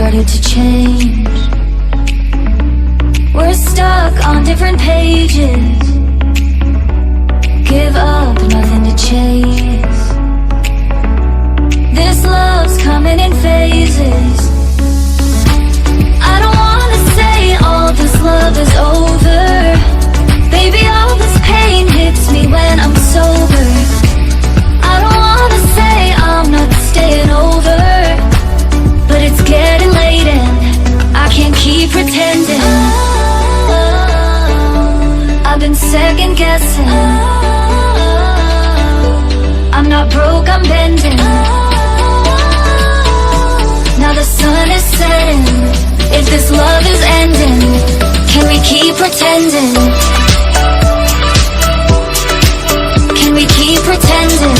started to change. We're stuck on different pages. Give up, nothing to chase. This love's coming in phases. I don't wanna say all this love is over. Baby, all this pain hits me when I'm sober. I don't wanna say I'm not staying over, but it's getting late and I can't keep pretending. I've been second guessing. I'm not broke, I'm bending. Now the sun is setting. If this love is ending, can we keep pretending? Can we keep pretending?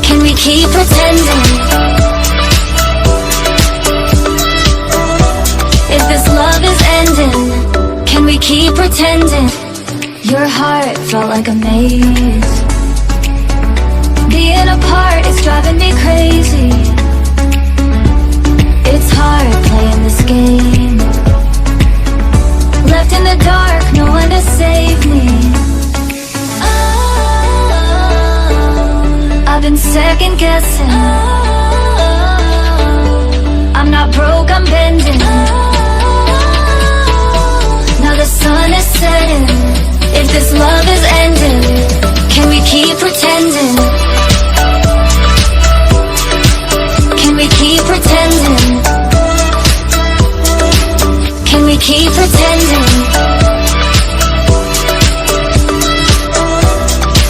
Can we keep pretending? If this love is ending, can we keep pretending? Your heart felt like a maze. Being apart is driving me crazy. It's hard playing this game. Left in the dark, no one to save me. I've been second guessing. I'm not broke, I'm bending. Now the sun is setting. If this love is ending, can we keep pretending? Can we keep pretending? Can we keep pretending?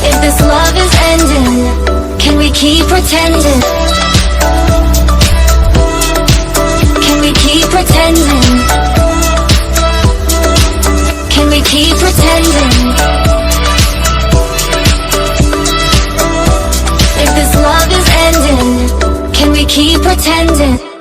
If this love is ending, can we keep pretending? Can we keep pretending? Can we keep pretending? If this love is ending, can we keep pretending?